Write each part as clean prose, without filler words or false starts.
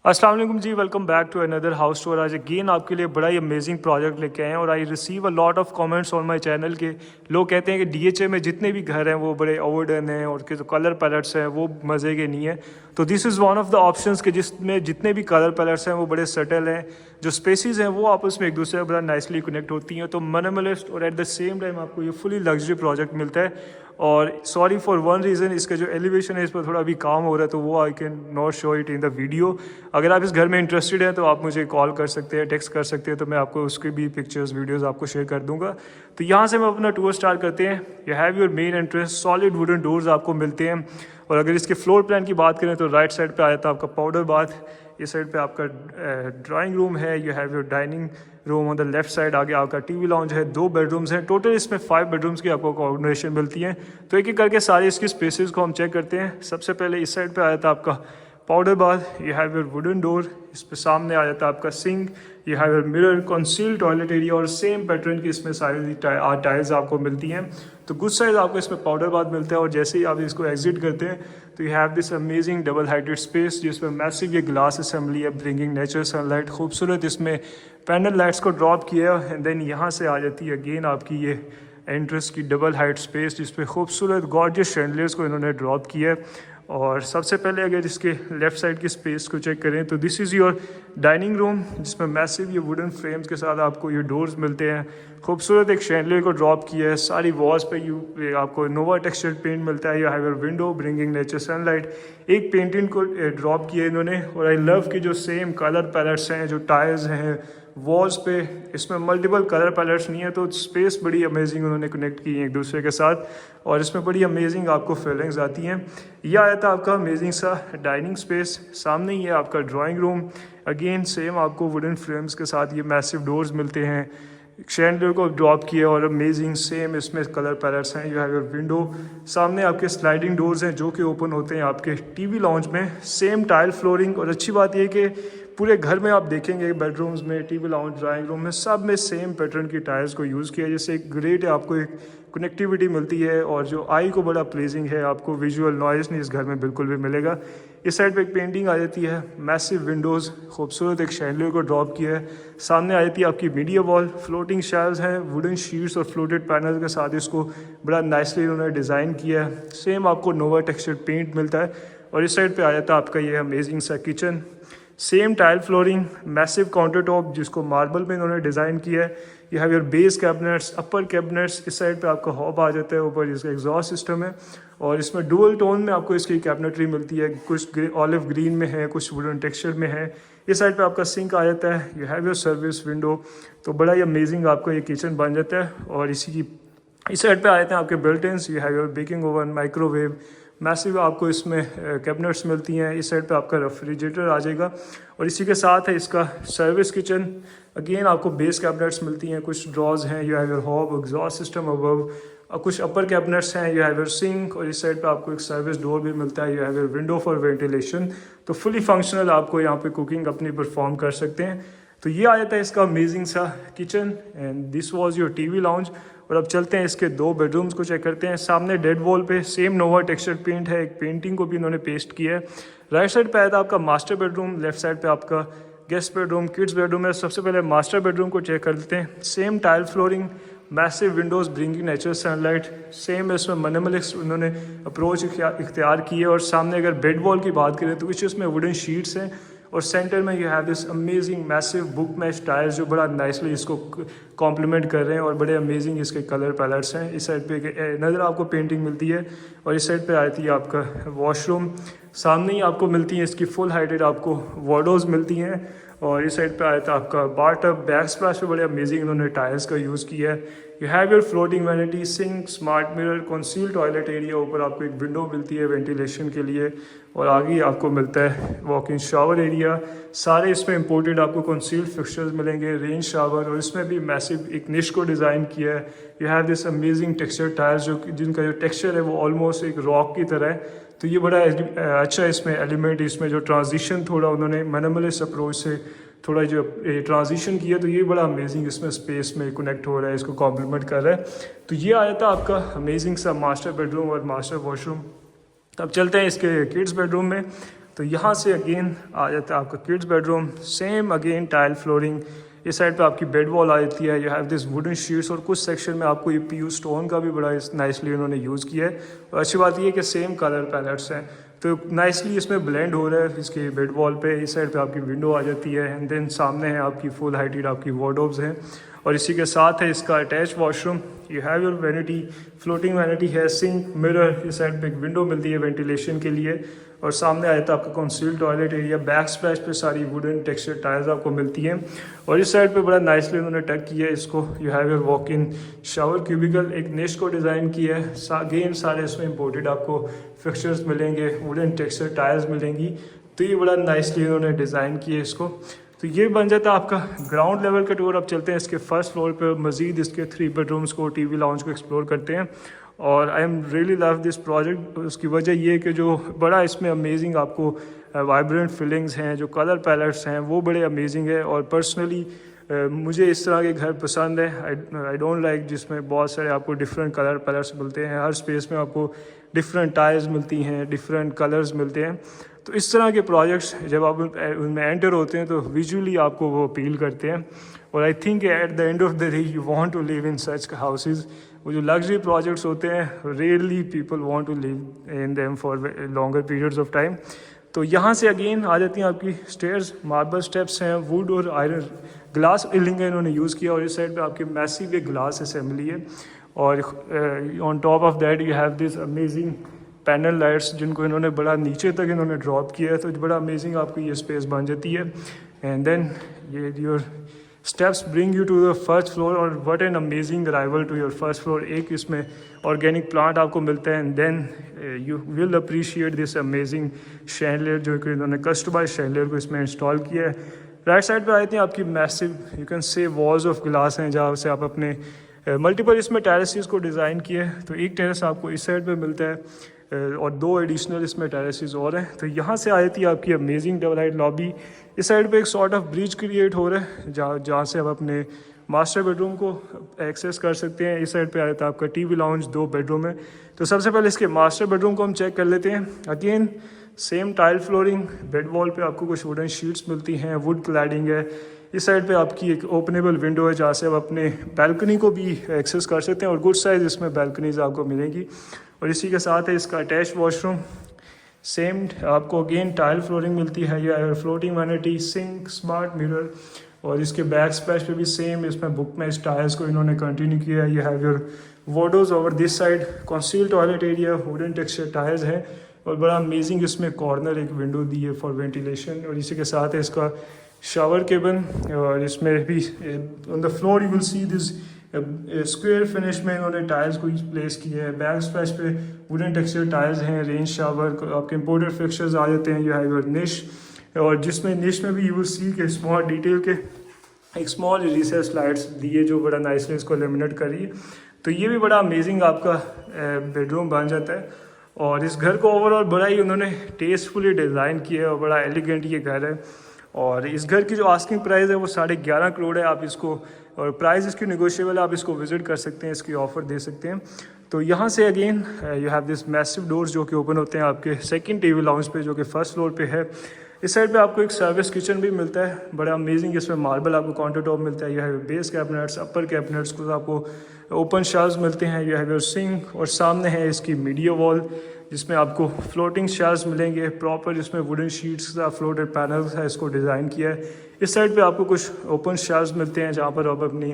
अस्सलाम वालेकुम जी, welcome back to another house tour. आज अगेन आपके लिए बड़ा ही अमेजिंग प्रोजेक्ट लेके आए हैं और I receive a lot of comments on my channel के लोग कहते हैं कि डीएचए में जितने भी घर हैं वो बड़े ओवरडन हैं और के जो कलर पैलेट्स हैं वो मज़े के नहीं है। तो this is one of the options के जिसमें जितने भी कलर पैलेट्स हैं वो बड़े सटल हैं, जो स्पेसिस हैं वो आपस में एक दूसरे से बड़ा नाइसली कनेक्ट होती हैं। तो मिनिमलिस्ट और एट द सेम टाइम आपको ये फुली लग्जरी प्रोजेक्ट मिलता है। और सॉरी फॉर वन रीज़न, इसका जो एलिवेशन है इस पर थोड़ा अभी काम हो रहा है तो वो I can not show it in the video. अगर आप इस घर में इंटरेस्टेड हैं तो आप मुझे कॉल कर सकते हैं, टेक्स्ट कर सकते हैं, तो मैं आपको उसके भी पिक्चर्स वीडियोस आपको शेयर कर दूंगा। तो यहाँ से हम अपना टूर स्टार्ट करते हैं। You have your main entrance, solid wooden doors आपको मिलते हैं। और अगर इसके फ्लोर प्लान की बात करें तो राइट साइड पे आया था आपका पाउडर बाथ, इस साइड पे आपका ड्राइंग रूम है। You have your dining room on the left side, आगे आपका टीवी लाउंज है, 2 बेडरूम्स हैं। टोटल इसमें 5 बेडरूम्स की आपको अकोमोडेशन मिलती है। तो एक एक करके सारे इसकी स्पेसेस को हम चेक करते हैं। सबसे पहले इस साइड पे आया था आपका powder bath, you have your wooden door, इस पे सामने आ जाता है आपका sink, you have your mirror, concealed toilet area और सेम पैटर्न की इसमें सारी टाइल्स आपको मिलती हैं। तो गुड साइड आपको इसमें पाउडर बाथ मिलता है और जैसे ही आप इसको एग्जिट करते हैं तो you have this amazing double heighted space जिसमें मैसिव ये ग्लास असेंबली है, ब्रिंगिंग नेचर सनलाइट। खूबसूरत इसमें पैनल लाइट्स को ड्रॉप किया एंड देन यहाँ से आ जाती है अगेन आपकी ये एंट्रेंस की डबल हाइट स्पेस जिसपे खूबसूरत गॉर्जियस शैंडलियर्स को इन्होंने ड्रॉप किया है। और सबसे पहले अगर इसके लेफ़्ट साइड की स्पेस को चेक करें तो this is your dining room जिसमें मैसिव ये वुडन फ्रेम्स के साथ आपको ये डोर्स मिलते हैं। खूबसूरत एक शैंडलियर को ड्रॉप किया है, सारी वॉल्स पे आपको नोवा टेक्सचर पेंट मिलता है। You have your window bringing nature sunlight, एक पेंटिंग को ड्रॉप किया इन्होंने। और आई लव कि जो सेम कलर पैलेट्स हैं, जो टायर्स हैं वॉल्स पे, इसमें मल्टीपल कलर पैलेट्स नहीं है तो स्पेस बड़ी अमेजिंग उन्होंने कनेक्ट की है एक दूसरे के साथ और इसमें बड़ी अमेजिंग आपको फीलिंग्स आती हैं। यह आया था आपका अमेजिंग सा डाइनिंग स्पेस, सामने ही है आपका ड्राइंग रूम। अगेन सेम आपको वुडन फ्रेम्स के साथ ये मैसिव डोर्स मिलते हैं, शैंडलियर को ड्रॉप किया और अमेजिंग सेम इसमें कलर पैलेट्स हैं। यू हैव योर विंडो, सामने आपके स्लाइडिंग डोर्स हैं जो कि ओपन होते हैं आपके टीवी लाउंज में। सेम टाइल फ्लोरिंग और अच्छी बात यह कि पूरे घर में आप देखेंगे बेडरूम्स में, टीवी लाउंज, ड्राइंग रूम में सब में सेम पैटर्न की टाइल्स को यूज़ किया जिससे एक ग्रेट आपको एक कनेक्टिविटी मिलती है और जो आई को बड़ा प्लेजिंग है। आपको विजुअल नॉइज़ नहीं इस घर में बिल्कुल भी मिलेगा। इस साइड पे एक पेंटिंग आ जाती है, मैसिव विंडोज़, खूबसूरत एक शैंडलियर को ड्रॉप किया है। सामने आ जाती है आपकी मीडिया वॉल, फ्लोटिंग शेल्व्स हैं, वुडन शीट्स और फ्लोटेड पैनल के साथ इसको बड़ा नाइसली उन्होंने डिज़ाइन किया है। सेम आपको नोवा टेक्सचर पेंट मिलता है। और इस साइड पे आ जाता है आपका ये अमेजिंग सा kitchen, same tile flooring, massive counter top जिसको मार्बल में इन्होंने डिज़ाइन किया है। You have your base cabinets, upper cabinets, इस साइड पे आपका हॉब आ जाता है, ऊपर इसका एग्जॉस्ट सिस्टम है। और इसमें डुअल टोन में आपको इसकी कैबिनेटरी मिलती है, कुछ ऑलिव ग्रीन में है, कुछ वुडन टेक्सचर में है। इस साइड पे आपका सिंक आ जाता है। You have your service window, तो बड़ा ही अमेजिंग आपका ये किचन बन जाता है। और इसी की इस साइड पे आ जाते हैं आपके built ins. You have your baking oven, microwave, massive आपको इसमें कैबिनेट्स मिलती हैं। इस साइड पे आपका रेफ्रिजरेटर आ जाएगा और इसी के साथ है इसका सर्विस किचन। अगेन आपको बेस कैबिनेट्स मिलती हैं, कुछ ड्रॉज हैं, you have your hob, exhaust system above, कुछ अपर कैबिनेट्स हैं, यू हैव योर सिंक और इस साइड पे आपको एक सर्विस डोर भी मिलता है। You have your window for ventilation. तो फुली फंक्शनल आपको यहाँ पे कुकिंग अपनी परफॉर्म कर सकते हैं। तो ये आ जाता है इसका अमेजिंग सा kitchen and this was your TV lounge. और अब चलते हैं इसके 2 बेडरूम्स को चेक करते हैं। सामने डेड वॉल पे सेम नोवा टेक्सचर पेंट है, एक पेंटिंग को भी इन्होंने पेस्ट किया है। राइट साइड पे आया था आपका मास्टर बेडरूम, लेफ्ट साइड पे आपका गेस्ट बेडरूम, किड्स बेडरूम है। सबसे पहले मास्टर बेडरूम को चेक कर लेते हैं। Same tile flooring, massive Windows bringing natural sunlight, same इसमें मिनिमलिस्ट उन्होंने अप्रोच इख्तियार की है। और सामने अगर बेड वॉल की बात करें तो कुछ इसमें वुडन शीट्स हैं और सेंटर में you have this amazing massive book match tyres जो बड़ा नाइसली इसको कॉम्प्लीमेंट कर रहे हैं और बड़े अमेजिंग इसके कलर पैलेट्स हैं। इस साइड पे नज़र आपको पेंटिंग मिलती है और इस साइड पे आती है आपका वॉशरूम। सामने ही आपको मिलती है इसकी फुल हाइटेड आपको वार्डरोब्स मिलती हैं। और इस साइड पे आया था आपका बाथटब, बैक स्प्लैश पे बड़े अमेजिंग उन्होंने टायर्स का यूज़ किया है। You have your floating vanity, sink, smart mirror, concealed toilet area, ऊपर आपको एक विंडो मिलती है वेंटिलेशन के लिए और आगे आपको मिलता है वॉक इन शावर एरिया। सारे इसमें इंपोर्टेड आपको कंसील्ड फिक्सचर्स मिलेंगे, रेन शावर और इसमें भी मैसिव एक निश को डिज़ाइन किया है। You have this amazing texture tyres जिनका जो टेक्सचर है वो ऑलमोस्ट एक रॉक की तरह है। तो ये बड़ा अच्छा इसमें एलिमेंट, इसमें जो ट्रांजिशन थोड़ा उन्होंने मिनिमलिस्ट अप्रोच से थोड़ा जो ट्रांजिशन किया तो ये बड़ा अमेजिंग इसमें स्पेस में कनेक्ट हो रहा है, इसको कॉम्प्लीमेंट कर रहा है। तो ये आया था आपका अमेजिंग सा मास्टर बेडरूम और मास्टर वॉशरूम। अब चलते हैं इसके किड्स बेडरूम में। तो यहाँ से अगेन आ जाता है आपका kids bedroom, same again tile flooring. इस साइड पे आपकी बेड वॉल आ जाती है, you have this wooden sheets, और कुछ सेक्शन में आपको ये पीयू स्टोन का भी बड़ा नाइसली उन्होंने यूज़ किया है। और अच्छी बात ये है कि सेम कलर पैलेट्स हैं, तो नाइसली इसमें ब्लेंड हो रहा है इसके बेड वॉल पे। इस साइड पे आपकी विंडो आ जाती है, एंड देन सामने है आपकी फुल हाइटेड आपकी वार्डरोब्स हैं, और इसी के साथ है इसका attach washroom. You have your vanity, floating vanity है, सिंक, मिरर। इस साइड पे एक विंडो मिलती है वेंटिलेशन के लिए, और सामने आ जाता है आपका conceal toilet area. Back splash पे सारी वुडन टेक्सचर टाइल्स आपको मिलती हैं, और इस साइड पे बड़ा नाइसली उन्होंने टक किया है इसको। You have your walk in shower cubicle, एक निश को डिज़ाइन किया है। अगेन सारे इसमें इंपोर्टेड आपको फिक्सचर्स मिलेंगे, वुडन टेक्सचर टाइल्स मिलेंगी, तो ये बड़ा नाइसली उन्होंने डिज़ाइन किया है इसको। तो ये बन जाता है आपका ग्राउंड लेवल का टूर। अब चलते हैं इसके फर्स्ट फ्लोर पे, मज़ीद इसके 3 बेडरूम्स को, टीवी लाउंज को एक्सप्लोर करते हैं। और I am really love this project. उसकी वजह ये है कि जो बड़ा इसमें अमेजिंग आपको वाइब्रेंट फीलिंग्स हैं, जो कलर पैलेट्स हैं वो बड़े अमेजिंग है। और पर्सनली मुझे इस तरह के घर पसंद है। आई डोंट लाइक जिसमें बहुत सारे आपको डिफरेंट कलर पैलेट्स मिलते हैं, हर स्पेस में आपको डिफरेंट टाइल्स मिलती हैं, डिफरेंट कलर्स मिलते हैं। तो इस तरह के प्रोजेक्ट्स जब आप उनमें एंटर होते हैं तो विजुअली आपको वो अपील करते हैं। और I think at the end of the day you want to live in such houses. वो जो लग्जरी प्रोजेक्ट्स होते हैं, really people want to live in them for longer periods of time. तो यहाँ से अगेन आ जाती हैं आपकी स्टेयर्स, मार्बल स्टेप्स हैं, वुड और आयरन ग्लास रिलिंग का इन्होंने यूज़ किया, और इस साइड पे आपकी मैसिव एक ग्लास असेंबली है। और on top of that you have this amazing panel lights, जिनको इन्होंने बड़ा नीचे तक इन्होंने ड्रॉप किया है, तो बड़ा अमेजिंग आपकी ये स्पेस बन जाती है। एंड देन ये your steps bring you to the first floor, और what an amazing arrival to your first floor. एक इसमें ऑर्गेनिक प्लांट आपको मिलता है, and then you will appreciate this amazing chandelier, जो कि इन्होंने कस्टमाइज शैंडलियर को इसमें इंस्टॉल किया है। राइट साइड पे आती हैं आपकी मैसिव, यू कैन से वॉल्स ऑफ ग्लास हैं, जहाँ से आप अपने मल्टीपल इसमें टेरेसेस को डिज़ाइन किया है। तो एक टेरेस आपको इस साइड पे मिलता है, और 2 एडिशनल इसमें टेरेसेस और हैं। तो यहाँ से आई थी आपकी अमेजिंग डबल हाइट लॉबी। इस साइड पे एक सॉर्ट ऑफ ब्रिज क्रिएट हो रहा है, जहाँ से आप अपने मास्टर बेडरूम को एक्सेस कर सकते हैं। इस साइड पे आया था आपका टीवी लाउंज, 2 बेडरूम है। तो सबसे पहले इसके मास्टर बेडरूम को हम चेक कर लेते हैं। Again same tile flooring, bed wall पे आपको कुछ वुडन शीट्स मिलती हैं, वुड क्लैडिंग है। इस साइड पे आपकी एक ओपनेबल विंडो है, जहाँ से आप अपने बैल्कनी को भी एक्सेस कर सकते हैं, और गुड साइज इसमें बैल्कनीज आपको मिलेंगी। और इसी के साथ है इसका अटैच वॉशरूम, सेम आपको अगेन टाइल फ्लोरिंग मिलती है, या floating vanity, sink, smart mirror. और इसके बैक स्प्लैश पे भी सेम इसमें बुक में इस टायर्स को इन्होंने कंटिन्यू किया है। You have your wardrobes over this side, conceal toilet area, wooden texture tyres हैं, और बड़ा अमेजिंग इसमें कॉर्नर एक विंडो दी है फॉर वेंटिलेशन। और इसी के साथ है इसका शावर केबिन, और इसमें भी on the floor you will see this square finish में इन्होंने टाइल्स को प्लेस किया है। बैक स्प्लैश पे वुडन टेक्सचर टाइल्स हैं, रेंज शावर, आपके इंपोर्टेड फिक्सचर्स आ जाते हैं। यू हैव योर निश, और जिसमें निश में भी यू विल सी के स्मॉल डिटेल के एक स्मॉल रिसेस लाइट्स दिए, जो बड़ा नाइसली इसको लेमिनेट करी है। तो ये भी बड़ा अमेजिंग आपका बेडरूम बन जाता है। और इस घर को ओवरऑल बड़ा ही उन्होंने टेस्टफुली डिज़ाइन किया है, और बड़ा एलिगेंट ये घर है। और इस घर की जो आस्किंग प्राइस है वो 11.5 करोड़ है। आप इसको, और प्राइस इसकी नेगोशिएबल है, आप इसको विजिट कर सकते हैं, इसकी ऑफ़र दे सकते हैं। तो यहाँ से again you have this massive doors, जो कि ओपन होते हैं आपके सेकंड टीवी लाउंज पे, जो कि फर्स्ट फ्लोर पे है। इस साइड पे आपको एक सर्विस किचन भी मिलता है, बड़ा अमेजिंग। इसमें मार्बल आपको काउंटर टॉप मिलता है। You have base cabinets, upper cabinets को आपको ओपन शेल्व्स मिलते हैं। यू हैव योर सिंक, और सामने है इसकी मीडिया वॉल, जिसमें आपको फ्लोटिंग शेल्व्स मिलेंगे प्रॉपर, जिसमें वुडन शीट्स का फ्लोटेड पैनल्स है, इसको डिज़ाइन किया है। इस साइड पे आपको कुछ ओपन शेल्व्स मिलते हैं, जहाँ पर आप अपनी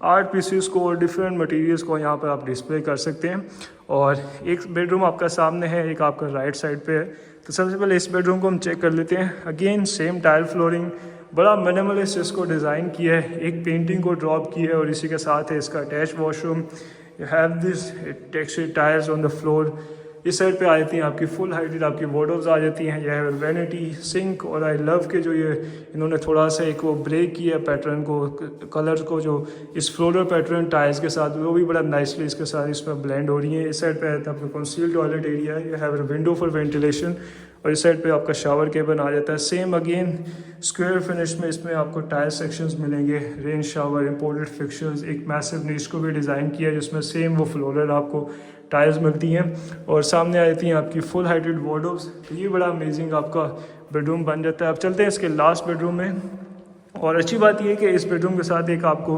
आर्ट पीसेस को और डिफरेंट मटेरियल्स को यहाँ पर आप डिस्प्ले कर सकते हैं। और एक बेडरूम आपका सामने है, एक आपका राइट साइड पे है। तो सबसे पहले इस बेडरूम को हम चेक कर लेते हैं। अगेन सेम टाइल फ्लोरिंग, बड़ा मिनिमलिस्ट इसको डिज़ाइन किया है, एक पेंटिंग को ड्रॉप किया है, और इसी के साथ है इसका attach washroom. You have this texture tyres on the floor. इस साइड पे आ जाती हैं आपकी फुल हाइटेड आपकी वार्डरोब्स आ जाती हैं। यह वैनिटी, सिंक, और आई लव के जो ये इन्होंने थोड़ा सा एक वो ब्रेक किया पैटर्न को, कलर को, जो इस फ्लोरल पैटर्न टाइल्स के साथ, वो भी बड़ा नाइसली इसके साथ इसमें ब्लेंड हो रही है। इस साइड पे आता है आपका conceal toilet area. You have a window for ventilation, और इस साइड पे आपका शावर केबिन आ जाता है। सेम अगेन स्क्वायर फिनिश में इसमें आपको टायर सेक्शंस मिलेंगे, रेन शावर, इंपोर्टेड फिक्सचर्स, एक मैसिव नीश को भी डिज़ाइन किया है जिसमें सेम वो फ्लोरल आपको टायर्स मिलती हैं। और सामने आ जाती हैं आपकी फुल हाइटेड वार्डरोब्स। तो ये बड़ा अमेजिंग आपका बेडरूम बन जाता है। अब चलते हैं इसके लास्ट बेडरूम में। और अच्छी बात यह है कि इस बेडरूम के साथ एक आपको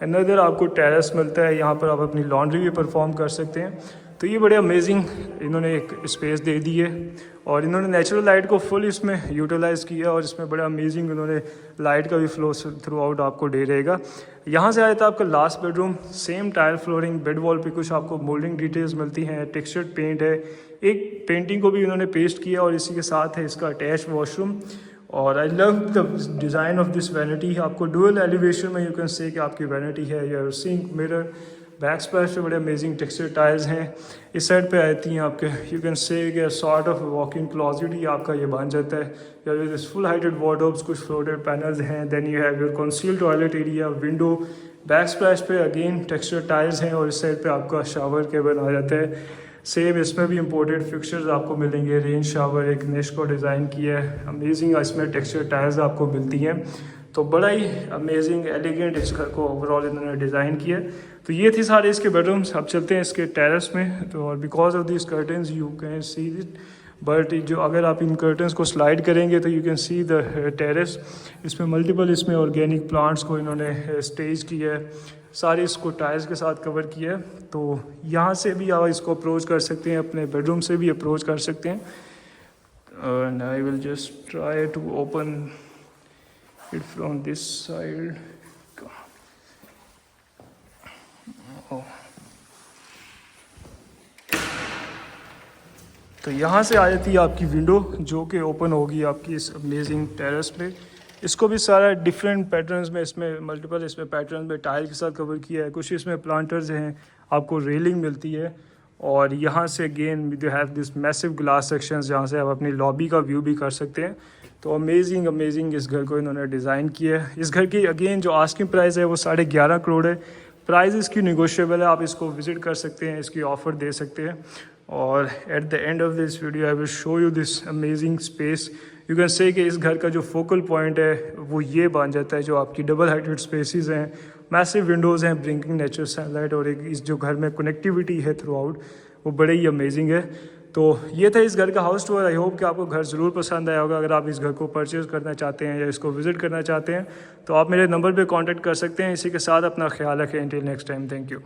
अनदर आपको टेरेस मिलता है, यहाँ पर आप अपनी लॉन्ड्री भी परफॉर्म कर सकते हैं। तो ये बड़े अमेजिंग इन्होंने एक स्पेस दे दी है और इन्होंने नेचुरल लाइट को फुल इसमें यूटिलाइज़ किया और इसमें बड़ा अमेजिंग इन्होंने लाइट का भी फ्लो थ्रू आउट आपको दे रहेगा। यहाँ से आया था आपका last bedroom, same tile flooring, bed wall पे कुछ आपको मोल्डिंग डिटेल्स मिलती हैं, टेक्सचर्ड पेंट है, एक पेंटिंग को भी इन्होंने पेस्ट किया और इसी के साथ है इसका अटैच वॉशरूम। और I love the design of this vanity. आपको डुअल एलिवेशन में यू कैन से कि आपकी वैनिटी है, या सिंक, मिरर, बैक स्प्लैश पे बड़े अमेजिंग टेक्सचर टाइल्स हैं। इस साइड पे आती हैं आपके यू कैन से कि सॉर्ट ऑफ वॉकिंग क्लॉजेट ही आपका ये बन जाता है, या विद फुल हाइटेड वार्डरोब्स, कुछ फ्लोटेड पैनल्स हैं। Then you have your concealed toilet area, window, back splash पे अगेन टेक्सचर टाइल्स हैं और इस साइड पे आपका शावर केबिन आ जाता है। सेम इसमें भी इंपोर्टेड फिक्सचर्स आपको मिलेंगे, रेन शावर, एक निश को डिज़ाइन किया है, अमेजिंग इसमें टेक्सचर टाइल्स आपको मिलती हैं। तो बड़ा ही अमेजिंग एलिगेंट इस घर को ओवरऑल इन्होंने डिज़ाइन किया है। तो ये थी सारे इसके बेडरूम्स। अब चलते हैं इसके टेरेस में। तो और because of this curtains you can see it, but जो अगर आप इन कर्टन्स को स्लाइड करेंगे तो you can see the terrace. इसमें मल्टीपल इसमें ऑर्गेनिक प्लांट्स को इन्होंने स्टेज किया है, सारे इसको टाइल्स के साथ कवर किया है। तो यहाँ से भी आप इसको अप्रोच कर सकते हैं, अपने बेडरूम से भी अप्रोच कर सकते हैं। And I will just try to open it from this side. तो यहाँ से आ जाती है आपकी विंडो जो कि ओपन होगी आपकी इस अमेजिंग टेरेस पे। इसको भी सारा डिफरेंट पैटर्न्स में, इसमें मल्टीपल इसमें पैटर्न में टाइल के साथ कवर किया है। कुछ इसमें प्लांटर्स हैं, आपको रेलिंग मिलती है। और यहाँ से again you have this massive glass sections जहाँ से आप अपनी लॉबी का व्यू भी कर सकते हैं। तो अमेजिंग इस घर को इन्होंने डिज़ाइन किया है। इस घर की अगेन जो आस्किंग प्राइस है वो 11.5 करोड़ है। प्राइस इसकी निगोशिएबल है, आप इसको विज़िट कर सकते हैं, इसकी ऑफ़र दे सकते हैं। और eight the end of this video I will show you this amazing space. You can say कि इस घर का जो फोकल पॉइंट है वो ये बन जाता है, जो आपकी डबल हाइटेड स्पेसेस हैं, मैसिव विंडोज़ हैं, ब्रिंकिंग नेचुरल सनलाइट, और एक इस जो घर में कनेक्टिविटी है थ्रू आउट वो बड़े ही अमेजिंग है। तो ये था इस घर का हाउस टूर। आई होप कि आपको घर ज़रूर पसंद आया होगा। अगर आप इस घर को परचेज़ करना चाहते हैं या इसको विज़िट करना चाहते हैं तो आप मेरे नंबर पे कांटेक्ट कर सकते हैं। इसी के साथ अपना ख्याल रखें। Till next time, thank you.